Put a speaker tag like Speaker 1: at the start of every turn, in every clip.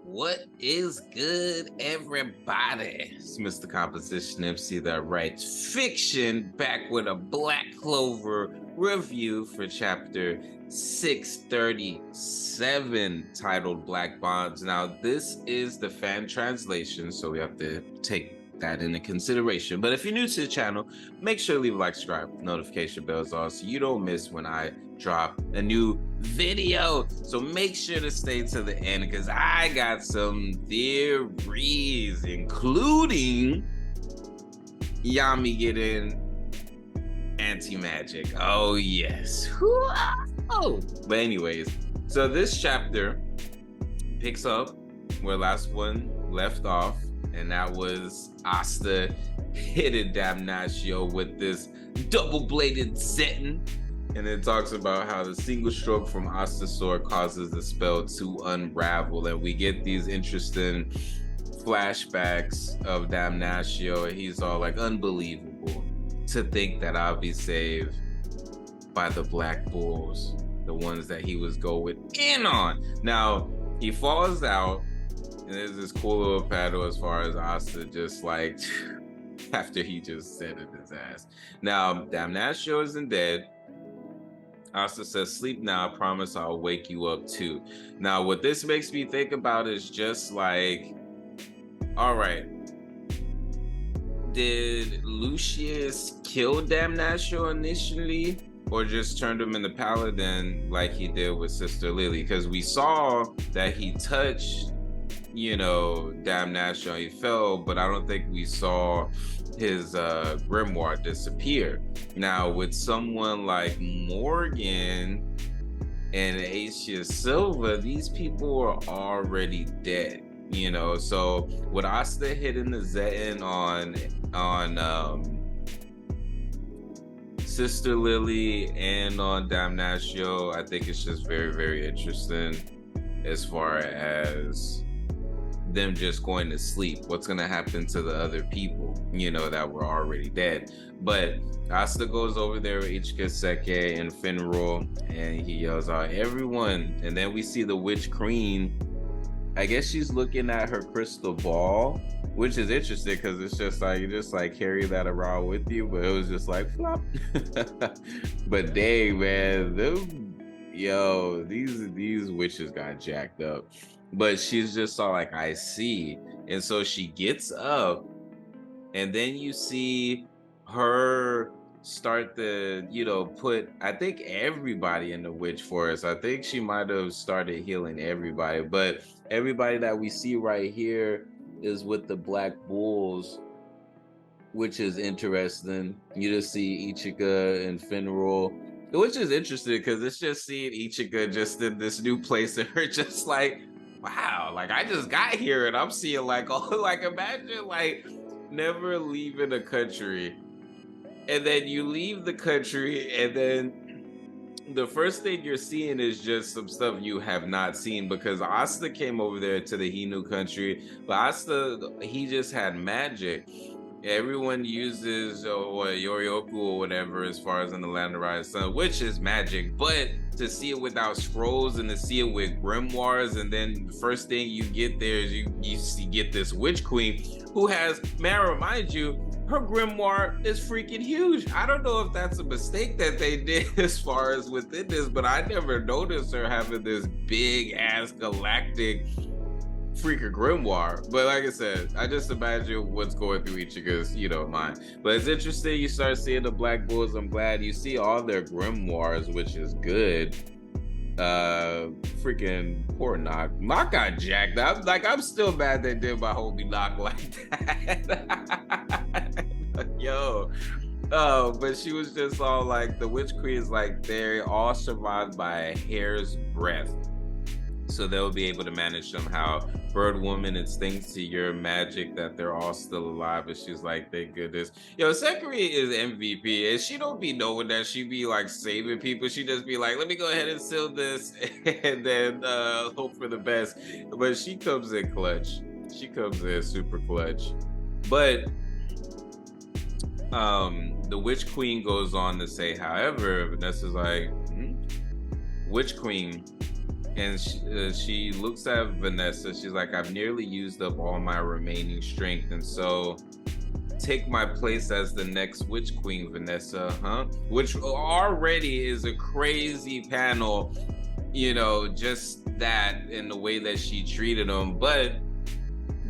Speaker 1: What is good, everybody? It's Mr. Composition MC that writes fiction, back with a Black Clover review for chapter 637, titled Black Bonds. Now, this is the fan translation, so we have to take that into consideration. But if you're new to the channel, make sure to leave a like, subscribe, notification bells on so you don't miss when I drop a new video. So make sure to stay to the end because I got some theories, including Yami getting anti-magic. Oh yes. Whoa. But anyways, so this chapter picks up where last one left off, and that was Asta hitting Damnatio with this double-bladed Zeton. And it talks about how the single stroke from Asta's sword causes the spell to unravel. And we get these interesting flashbacks of Damnatio, and he's all like, unbelievable to think that I'll be saved by the Black Bulls, the ones that he was going in on. Now, he falls out, and there's this cool little paddle as far as Asta just like, after he just set in his ass. Now, Damnatio isn't dead. Asta says, sleep now, I promise I'll wake you up too. Now, what this makes me think about is just like, all right, did Lucius kill Damnatio initially, or just turned him into Paladin like he did with Sister Lily? Because we saw that he touched, you know, Damnatio, he fell, but I don't think we saw his grimoire disappear. Now, with someone like Morgan and Asia Silva, these people are already dead, you know. So with Asta hitting the Zeton on Sister Lily and on Damnatio, I think it's just very, very interesting as far as them just going to sleep. What's going to happen to the other people, you know, that were already dead? But Asta goes over there with Ichika and Finral, and he yells out, everyone. And then we see the Witch Queen. I guess she's looking at her crystal ball, which is interesting because it's just like, you just like carry that around with you, but it was just like flop. But dang, man, these witches got jacked up. But she's just all like, I see. And so she gets up, and then you see her start to, you know, put, I think, everybody in the witch forest. I think she might have started healing everybody, but everybody that we see right here is with the Black Bulls, which is interesting. You just see Ichika and Finral, which is interesting because it's just seeing Ichika just in this new place, and her just like, wow, like I just got here and I'm seeing like, oh, like imagine like never leaving the country, and then you leave the country, and then the first thing you're seeing is just some stuff you have not seen, because Asta came over there to the Hinu country, but Asta, he just had magic. Everyone uses Yorioku or whatever as far as in the Land of Rising Sun, which is magic, but to see it without scrolls and to see it with grimoires, and then the first thing you get there is you get this Witch Queen who has, may I remind you, her grimoire is freaking huge. I don't know if that's a mistake that they did as far as within this, but I never noticed her having this big ass galactic freaking grimoire. But like I said, I just imagine what's going through Ichika's, you know, mind. But it's interesting, you start seeing the Black Bulls. I'm glad you see all their grimoires, which is good. Freaking poor Knock got jacked up. Like, I'm still mad they did my homie Knock like that. Yo, oh, but she was just all like, the Witch Queen is like, they all survived by a hair's breadth, so they'll be able to manage somehow. Bird Woman, it's thanks to your magic that they're all still alive. And she's like, thank goodness. Yo, Sekiri is MVP, and she don't be knowing that she be like saving people. She just be like, let me go ahead and seal this and then hope for the best. But she comes in clutch. She comes in super clutch. But the Witch Queen goes on to say, however, Vanessa's like, Witch Queen, and she looks at Vanessa. She's like, I've nearly used up all my remaining strength, and so take my place as the next Witch Queen, Vanessa, huh? Which already is a crazy panel, you know, just that in the way that she treated him. But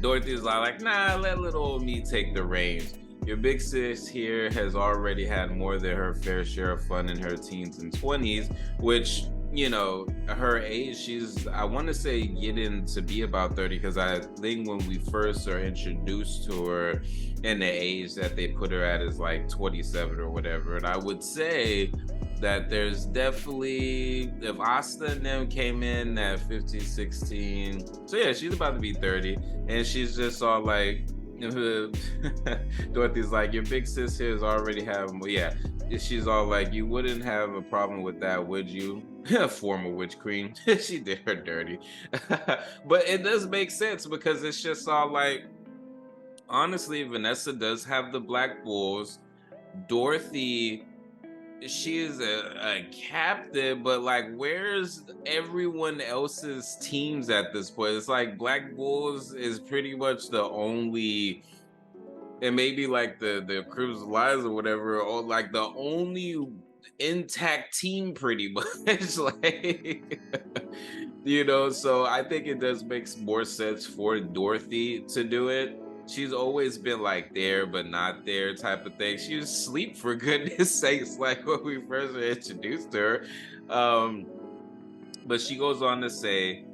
Speaker 1: Dorothy's like, nah, let little old me take the reins. Your big sis here has already had more than her fair share of fun in her teens and 20s, which, you know, her age, she's, I want to say, getting to be about 30, because I think when we first are introduced to her in the age that they put her at is like 27 or whatever. And I would say that there's definitely, if Asta and them came in at 15, 16, so yeah, she's about to be 30, and she's just all like, Dorothy's like, your big sis here is already having, well, yeah, she's all like, you wouldn't have a problem with that, would you? Former witch queen. She did her dirty. But it does make sense, because it's just all like, honestly, Vanessa does have the black bulls. Dorothy, she is a captain, but like, where's everyone else's teams at this point? It's like Black Bulls is pretty much the only, and maybe like the Cribs Lies or whatever, or like the only intact team pretty much. Like, you know, so I think it does make more sense for Dorothy to do it. She's always been like there but not there type of thing. She was asleep, for goodness sakes, like when we first were introduced to her. um but she goes on to say,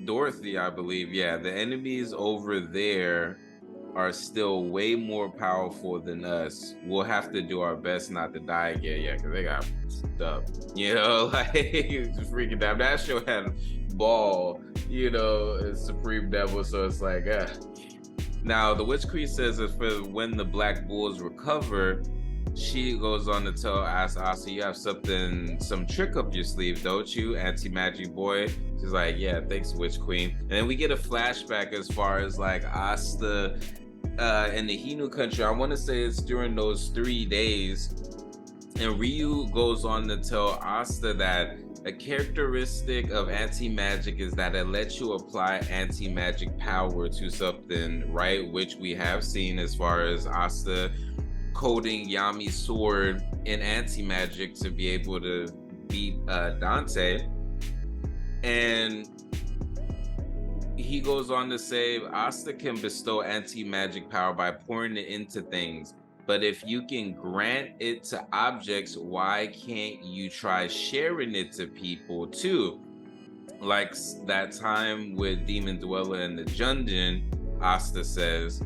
Speaker 1: Dorothy, I believe, yeah, the enemies over there are still way more powerful than us. We'll have to do our best not to die again, yeah, because they got stuff, you know. Like, just freaking down. That show had Ball, you know, Supreme Devil, so it's like, Now, the Witch Queen says that for when the Black Bulls recover, she goes on to tell Asta, you have some trick up your sleeve, don't you, anti-magic boy? She's like, yeah, thanks, Witch Queen. And then we get a flashback as far as like Asta in the Hinu country. I want to say it's during those 3 days. And Ryu goes on to tell Asta that a characteristic of anti-magic is that it lets you apply anti-magic power to something, right? Which we have seen as far as Asta coding Yami's sword in anti-magic to be able to beat Dante. And he goes on to say, Asta can bestow anti-magic power by pouring it into things. But if you can grant it to objects, why can't you try sharing it to people too? Like that time with Demon Dweller in the dungeon, Asta says.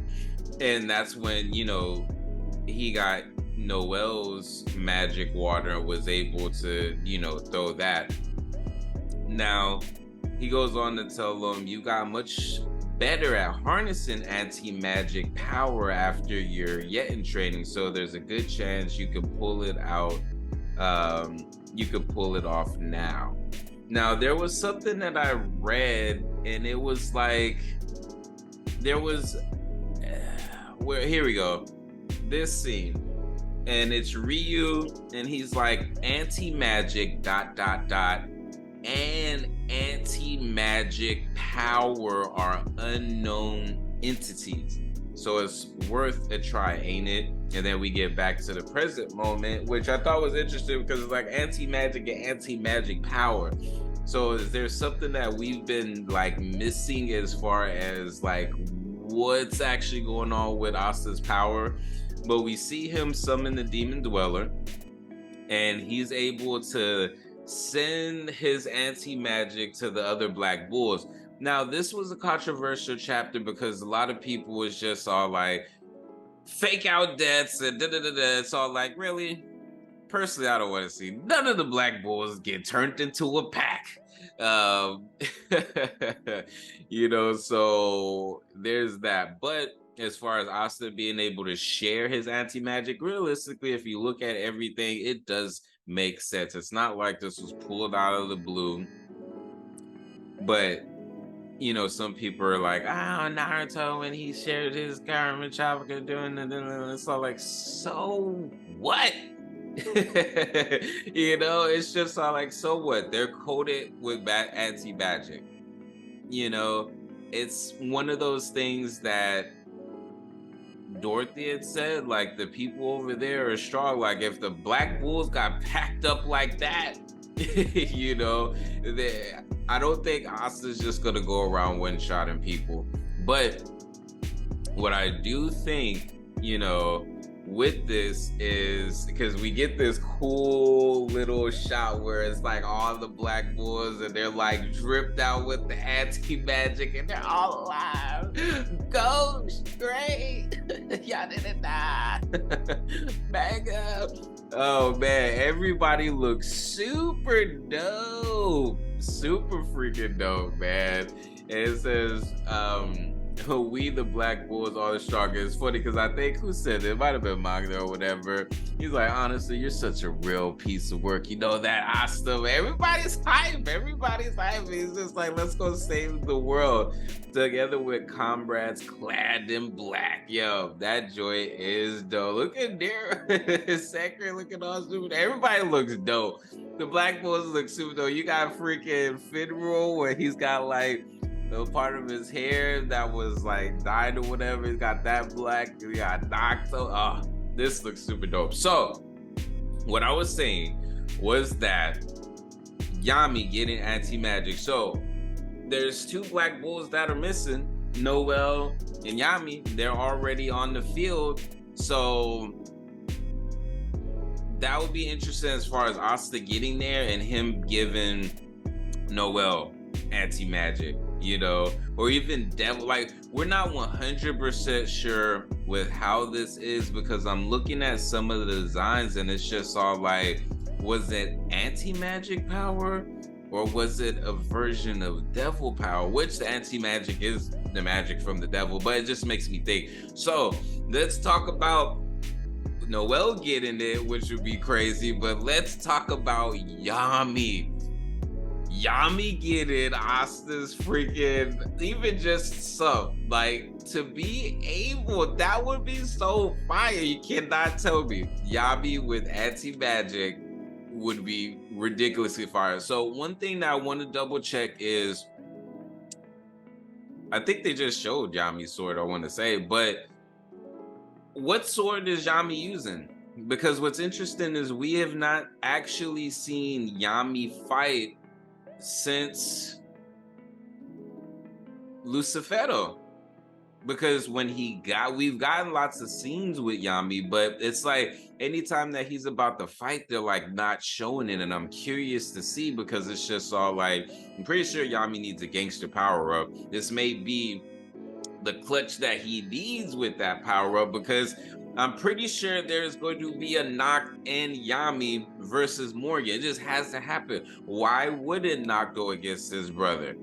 Speaker 1: And that's when, you know, he got Noel's magic water and was able to, you know, throw that. Now, he goes on to tell them, you got much better at harnessing anti-magic power after your Yetin training, so there's a good chance you can pull it out. You could pull it off now. Now, there was something that I read, and it was like, there was, where, here we go, this scene, and it's Ryu, and he's like, anti-magic ... and anti-magic power are unknown entities. So it's worth a try, ain't it? And then we get back to the present moment, which I thought was interesting because it's like anti-magic and anti-magic power. So is there something that we've been like missing as far as like what's actually going on with Asta's power? But we see him summon the Demon Dweller, and he's able to send his anti-magic to the other Black Bulls. Now, this was a controversial chapter because a lot of people was just all like, fake out deaths and da-da-da-da. It's all like, really? Personally, I don't want to see none of the Black Bulls get turned into a pack. You know, so there's that. But as far as Asta being able to share his anti-magic, realistically, if you look at everything, it does make sense. It's not like this was pulled out of the blue. But, you know, some people are like, Naruto, when he shared his Garmin Chopper doing it, it's all like, so what? You know, it's just like, so what? They're coated with anti-magic. You know, it's one of those things that Dorothy had said, like, the people over there are strong. Like, if the Black Bulls got packed up like that, you know, I don't think Asta's just gonna go around one-shotting people. But what I do think, you know, with this is because we get this cool little shot where it's like all the Black Bulls and they're like dripped out with the anti-magic and they're all alive. Ghost, great. Y'all didn't die. Mega. Oh man, everybody looks super dope. Super freaking dope, man. And it says, we the Black Bulls are the strongest. It's funny because I think who said it might have been Manga or whatever. He's like, honestly, you're such a real piece of work. You know that Asta. Everybody's hype. Everybody's hype. It's just like, let's go save the world together with comrades clad in black. Yo, that joint is dope. Look at there, Sakura looking all super. Everybody looks dope. The Black Bulls look super dope. You got freaking Finral where he's got like the part of his hair that was like dyed or whatever. He's got that black. He got Nocto. Oh, this looks super dope. So, what I was saying was that Yami getting anti-magic. So, there's two Black Bulls that are missing. Noel and Yami. They're already on the field. So, that would be interesting as far as Asta getting there and him giving Noel anti-magic, you know, or even devil. Like, we're not 100% sure with how this is because I'm looking at some of the designs and it's just all like, was it anti-magic power or was it a version of devil power? Which the anti-magic is the magic from the devil, but it just makes me think. So let's talk about Noel getting it, which would be crazy, but let's talk about Yami. Yami getting Asta's freaking, even just some, like, to be able, that would be so fire. You cannot tell me. Yami with anti-magic would be ridiculously fire. So one thing that I want to double check is, I think they just showed Yami's sword, I want to say, but what sword is Yami using? Because what's interesting is we have not actually seen Yami fight since Lucifero, because when we've gotten lots of scenes with Yami, but it's like anytime that he's about to fight, they're like not showing it, and I'm curious to see because it's just all like, I'm pretty sure Yami needs a gangster power up. This may be the clutch that he needs with that power up, because I'm pretty sure there's going to be a knock in Yami versus Morgan. It just has to happen. Why wouldn't Knock go against his brother?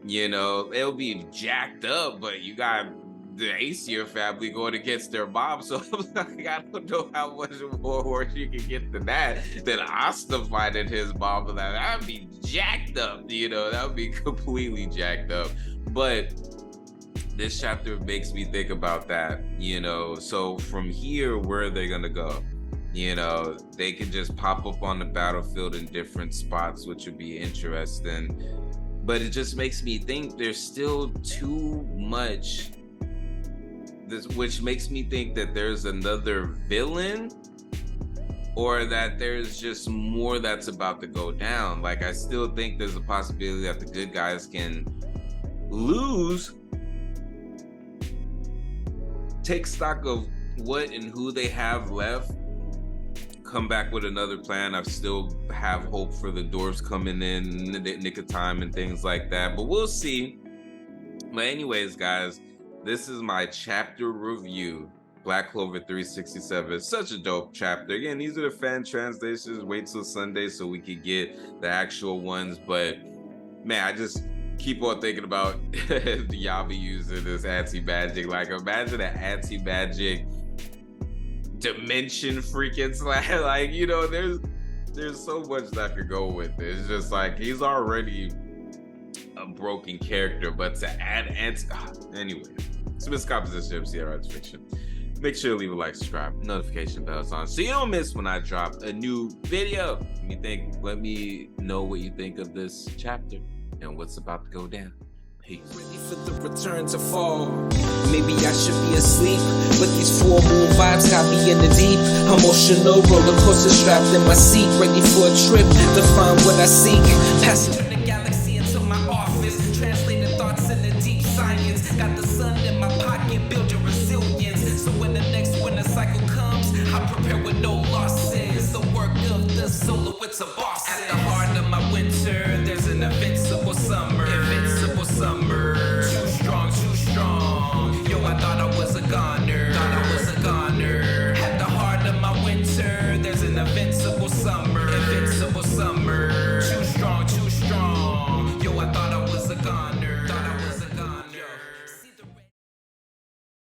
Speaker 1: You know, it'll be jacked up, but you got the Aesir family going against their mom. So I'm like, I don't know how much more worse you can get than that, than Asta fighting his mom. That'd be jacked up, you know, that would be completely jacked up. But this chapter makes me think about that, you know. So from here, where are they gonna go? You know, they can just pop up on the battlefield in different spots, which would be interesting. But it just makes me think there's still too much, which makes me think that there's another villain, or that there's just more that's about to go down. Like, I still think there's a possibility that the good guys can lose, take stock of what and who they have left, come back with another plan. I still have hope for the dwarves coming in the nick of time and things like that, but we'll see. But anyways, guys, this is my chapter review. Black Clover 367. It's such a dope chapter. Again, these are the fan translations. Wait till Sunday so we could get the actual ones. But man, I just keep on thinking about Yami using this anti-magic. Like, imagine an anti-magic dimension freaking slash. Like, you know, there's so much that could go with it. It's just like, he's already a broken character, but to add anyway, it's a miscomposition of Sierra Arts fiction. Make sure to leave a like, subscribe, notification bells on, so you don't miss when I drop a new video. Let me know what you think of this chapter and what's about to go down. Peace.
Speaker 2: Ready for the return to fall. Maybe I should be asleep, but these full moon vibes got me in the deep. Emotional roller coaster strapped in my seat, ready for a trip to find what I seek. Passing through the galaxy into my office, translating thoughts into deep science. Got the sun in my pocket, building resilience. So when the next winter cycle comes, I prepare with no losses. The work of the solo, it's a boss. At the